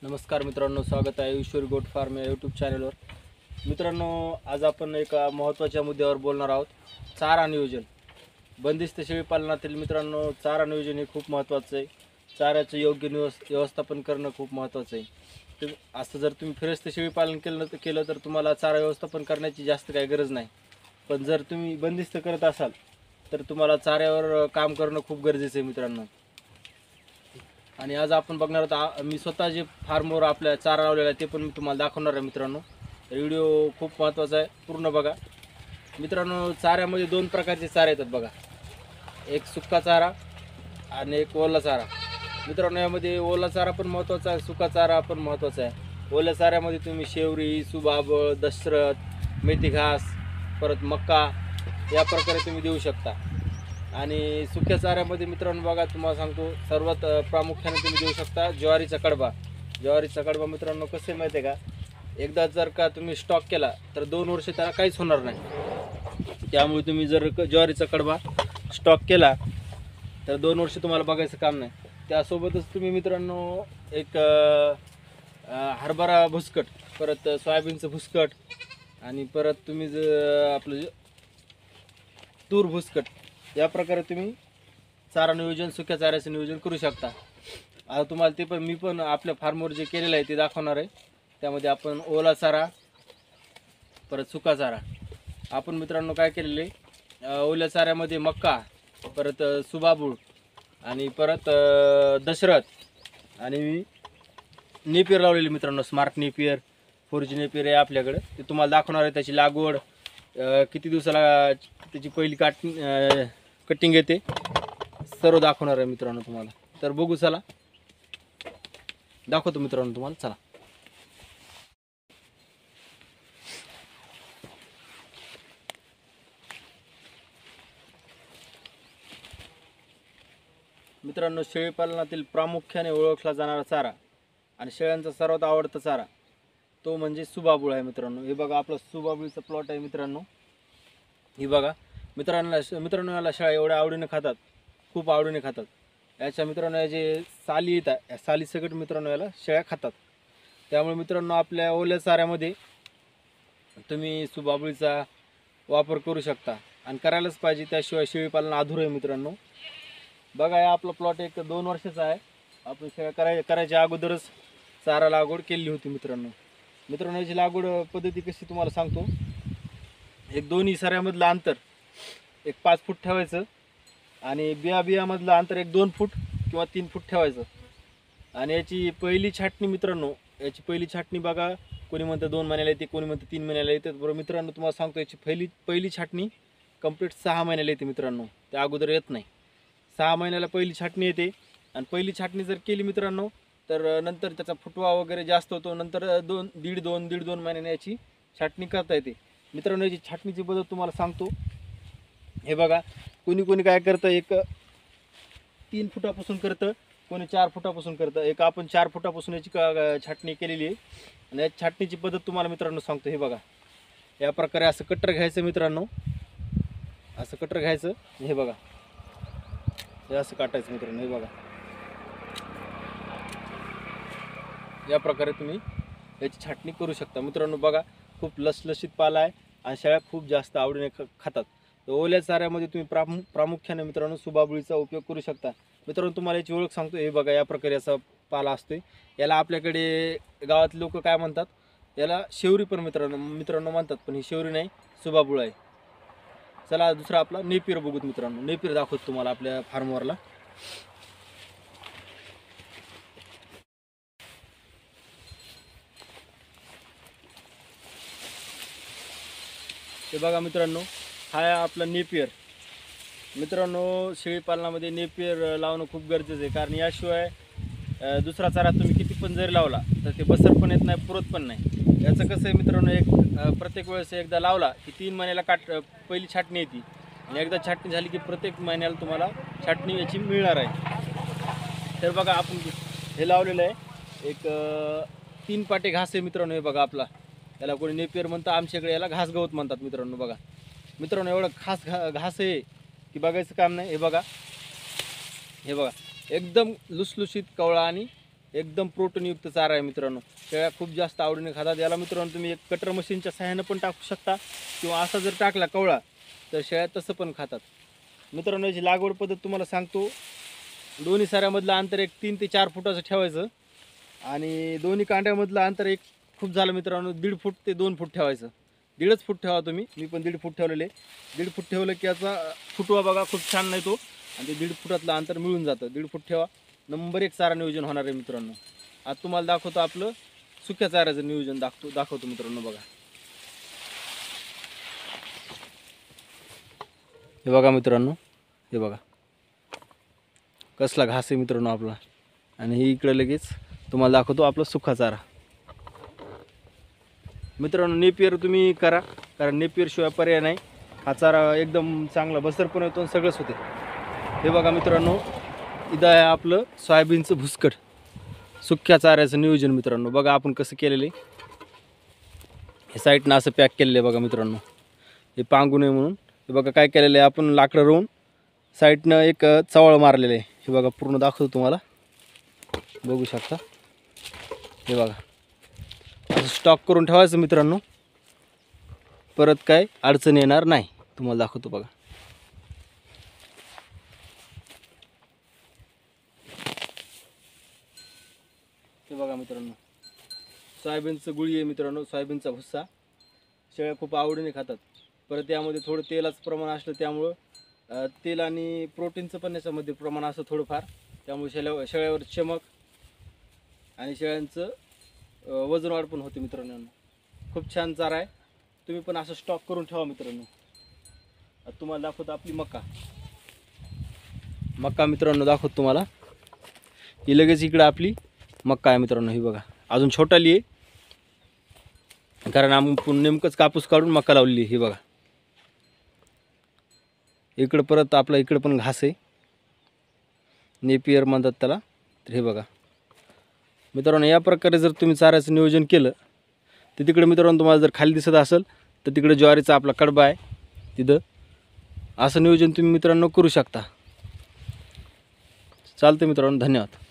नमस्कार मित्रांनो, स्वागत आहे ईश्वरी गोट फार्म या यूट्यूब चॅनलवर. मित्रांनो, आज आपण एका महत्त्वाच्या मुद्द्यावर बोलणार आहोत. चारा नियोजन. बंदिस्त शेळीपालनातील मित्रांनो, चारा नियोजन हे खूप महत्त्वाचं आहे. चाऱ्याचं योग्य व्यवस्थापन करणं खूप महत्त्वाचं आहे. असं जर तुम्ही फिरस्त शेळीपालन केलं तर तुम्हाला चारा व्यवस्थापन करण्याची जास्त काही गरज नाही. पण जर तुम्ही बंदिस्त करत असाल तर तुम्हाला चाऱ्यावर काम करणं खूप गरजेचं आहे मित्रांनो. आणि आज आपण बघणार आहोत, मी स्वतः जे फार्मवर आपल्या चारा लावलेला आहे ते पण मी तुम्हाला दाखवणार आहे मित्रांनो. व्हिडिओ खूप महत्त्वाचा आहे, पूर्ण बघा मित्रांनो. चाऱ्यामध्ये दोन प्रकारचे चारा येतात बघा, एक सुका चारा आणि एक ओला चारा. मित्रांनो, यामध्ये ओला चारा पण महत्त्वाचा आहे, सुका चारा पण महत्त्वाचा आहे. ओल्या चाऱ्यामध्ये तुम्ही शेवरी, सुबाबळ, दशरथ, मेथी घास, परत मक्का या प्रकारे तुम्ही देऊ शकता. आणि सुक्या चाऱ्यामध्ये मित्रांनो बघा, तुम्हाला सांगतो सर्वात प्रामुख्याने तुम्ही देऊ शकता ज्वारीचा कडबा. ज्वारीचा कडबा मित्रांनो कसे माहिती आहे का, एकदा जर का तुम्ही स्टॉक केला तर 2 वर्ष त्याला काहीच होणार नाही. त्यामुळे तुम्ही जर ज्वारीचा कडबा स्टॉक केला तर 2 वर्ष तुम्हाला बघायचं काम नाही. त्यासोबतच तुम्ही मित्रांनो एक हरभरा भुसकट, परत सोयाबीनचं भुसकट आणि परत तुम्ही आपलं तूर भुसकट या प्रकारे तुम्ही चारा नियोजन, सुक्या चाऱ्याचं नियोजन करू शकता. आता तुम्हाला ते पण मी पण आपल्या फार्मवर जे केलेलं आहे ते दाखवणार आहे. त्यामध्ये आपण ओला चारा, परत सुका चारा. आपण मित्रांनो काय केलेले, ओल्या चाऱ्यामध्ये मक्का, परत सुबाबूळ आणि परत दशरथ आणि नेपियर लावलेली मित्रांनो. स्मार्ट नेपियर, 4G नेपियर आहे आपल्याकडे, ते तुम्हाला दाखवणार आहे. त्याची लागवड किती दिवसाला त्याची पहिली कटिंग येते सर्व दाखवणार आहे मित्रांनो तुम्हाला. तर बघू, चला दाखवतो मित्रांनो तुम्हाला. चला मित्रांनो, शेळीपालनातील प्रामुख्याने ओळखला जाणारा चारा आणि शेळ्यांचा सर्वात आवडता चारा तो म्हणजे सुबाबूळ आहे मित्रांनो. हे बघा, आपला सुबाबूळचा प्लॉट आहे मित्रांनो. ही बघा मित्रांनो याला शेळ्या एवढ्या आवडीने खातात, खूप आवडीने खातात. याच्या मित्रांनो या जे साली येतात, या साली सगट मित्रांनो याला शेळ्या खातात. त्यामुळे मित्रांनो आपल्या ओल्या चाऱ्यामध्ये तुम्ही सुबाबुळीचा वापर करू शकता आणि करायलाच पाहिजे, त्याशिवाय शेळीपालन अधुरं आहे मित्रांनो. बघा, या आपला प्लॉट एक 2 वर्षाचा आहे. आपण शेळ्या करायच्या अगोदरच चारा लागवड केली होती मित्रांनो. याची लागवड पद्धती कशी तुम्हाला सांगतो. एक दोन्ही सऱ्यामधलं अंतर एक 5 फूट ठेवायचं आणि बियामधलं अंतर एक 2 फूट किंवा 3 फूट ठेवायचं. आणि याची पहिली छाटणी मित्रांनो, याची पहिली छाटणी बघा, कोणी म्हणतं 2 महिन्याला येते, कोणी म्हणतं 3 महिन्याला येते. बरोबर मित्रांनो, तुम्हाला सांगतो याची पहिली छाटणी कंप्लीट 6 महिन्याला येते मित्रांनो, त्या अगोदर येत नाही. 6 महिन्याला पहिली छाटणी येते. आणि पहिली छाटणी जर केली मित्रांनो तर नंतर त्याचा फुटवा वगैरे जास्त होतो. नंतर दीड दोन महिन्याने याची छाटणी करता येते मित्रांनो. याची छाटणीची पद्धत तुम्हाला सांगतो. हे बघा, कोणी काय करतं, एक 3 फुटापासून करतं, कोणी 4 फुटापासून करतं. एक आपण 4 फुटापासून याची छाटणी केलेली आहे. आणि या छाटणीची पद्धत तुम्हाला मित्रांनो सांगतो. हे बघा, या प्रकारे असं कट्टर घ्यायचं मित्रांनो, असं कट्टर घ्यायचं. हे बघा, हे असं काटायचं मित्रांनो. हे बघा, या प्रकारे तुम्ही याची छाटणी करू शकता मित्रांनो. बघा, खूप लसलशीत पाला आहे आणि शेळ्या खूप जास्त आवडीने खातात. तर ओल्या चाऱ्यामध्ये तुम्ही प्रामुख्याने मित्रांनो सुबाबुळीचा उपयोग करू शकता मित्रांनो. तुम्हाला याची ओळख सांगतो. हे बघा, या प्रकारे असा पाला असतोय. याला आपल्याकडे गावातले लोक काय म्हणतात, याला शेवरी पण मित्रांनो म्हणतात, पण ही शेवरी नाही, सुबाबुळ आहे. चला दुसरा आपला नेपियर बघूत मित्रांनो. नेपियर दाखवतो तुम्हाला आपल्या फार्मवरला. हे बघा मित्रांनो, हा आहे आपला नेपियर. मित्रांनो, शेळीपालनामध्ये नेपियर लावणं खूप गरजेचं आहे, कारण याशिवाय दुसरा चारा तुम्ही किती पण जरी लावला तर ते बसर पण येत नाही, पुरत पण नाही. याचं कसं आहे मित्रांनो, प्रत्येक वेळेस एकदा लावला की 3 महिन्याला पहिली छाटणी येते आणि एकदा छाटणी झाली की प्रत्येक महिन्याला तुम्हाला छाटणी याची मिळणार आहे. तर बघा, आपण हे लावलेलं आहे, एक 3 पाटे घास आहे मित्रांनो. हे बघा, आपला याला कोणी नेपियर म्हणतं, आमच्याकडे याला घास गवत म्हणतात मित्रांनो. बघा मित्रांनो, एवढं घास आहे की बघायचं काम नाही. हे बघा, एकदम लुसलुशीत कवळा आणि एकदम प्रोटीनयुक्त चारा आहे मित्रांनो. शेळ्या खूप जास्त आवडीने खातात याला मित्रांनो. तुम्ही एक कटर मशीनच्या सहाय्यानं पण टाकू शकता किंवा असा जर टाकला कवळा तर शेळ्या तसं पण खातात मित्रांनो. याची लागवड पद्धत तुम्हाला सांगतो. दोन्ही साऱ्यामधलं अंतर एक 3 ते 4 फुटाचं ठेवायचं आणि दोन्ही कांड्यामधलं अंतर एक खूप झालं मित्रांनो 1.5 फूट ते 2 फूट ठेवायचं. 1.5 फूट ठेवा तुम्ही. मी पण 1.5 फूट ठेवलेले. 1.5 फूट ठेवलं की याचा फुटवा बघा खूप छान नाही तो आणि ते 1.5 फुटातलं अंतर मिळून जातं. 1.5 फूट ठेवा. नंबर 1 चारा नियोजन होणार आहे मित्रांनो. आज तुम्हाला दाखवतो आपलं सुक्या चाऱ्याचं नियोजन दाखवतो मित्रांनो. बघा हे बघा मित्रांनो. हे बघा कसला घास आहे मित्रांनो आपला. आणि ही इकडे लगेच तुम्हाला दाखवतो आपला सुका चारा. मित्रांनो नेपियर तुम्ही करा कारण नेपियर शिवाय पर्याय नाही. हा चारा एकदम चांगला बसर पण येतो आणि सगळंच होते. हे बघा मित्रांनो इथं आहे आपलं सोयाबीनचं भुसकट सुक्या चाऱ्याचं नियोजन मित्रांनो. बघा आपण कसं केलेलं आहे. हे साईडनं असं पॅक केलेलं आहे बघा मित्रांनो. हे पांगू नये म्हणून. हे बघा काय केलेलं आहे आपण लाकडं रोवून साईडनं एक चवळ मारलेलं आहे. हे बघा पूर्ण दाखवतो तुम्हाला. बघू शकता. हे बघा असं स्टॉक करून ठेवायचं मित्रांनो. परत काय अडचण येणार नाही. तुम्हाला दाखवतो बघा. हे बघा मित्रांनो सोयाबीनचं गुळी आहे मित्रांनो. सोयाबीनचा भुस्सा शेळ्या खूप आवडीने खातात. परत यामध्ये थोडं तेलाचं प्रमाण असलं त्यामुळं तेल आणि प्रोटीनचं पण याच्यामध्ये प्रमाण असं थोडंफार. त्यामुळे शेळ्यावर चमक आणि शेळ्यांचं वजन वाढ पण होते मित्रांनो. खूप छान चारा आहे. तुम्ही पण असं स्टॉक करून ठेवा मित्रांनो. आता तुम्हाला दाखवतो आपली मक्का मित्रांनो दाखवतो तुम्हाला. ही लगेच इकडं आपली मक्का आहे मित्रांनो. ही बघा अजून छोटाली आहे कारण आपण नेमकंच कापूस काढून मक्का लावलेली. ही बघा इकडं परत आपला इकडं पण घास आहे. नेपियर म्हणतात त्याला. तर हे बघा मित्रांनो या प्रकारे जर तुम्ही चाऱ्याचं नियोजन केलं तर तिकडे मित्रांनो तुम्हाला जर खाली दिसत असेल तर तिकडे ज्वारीचा आपला कडबा आहे. तिथं असं नियोजन तुम्ही मित्रांनो करू शकता. चालतं मित्रांनो. धन्यवाद.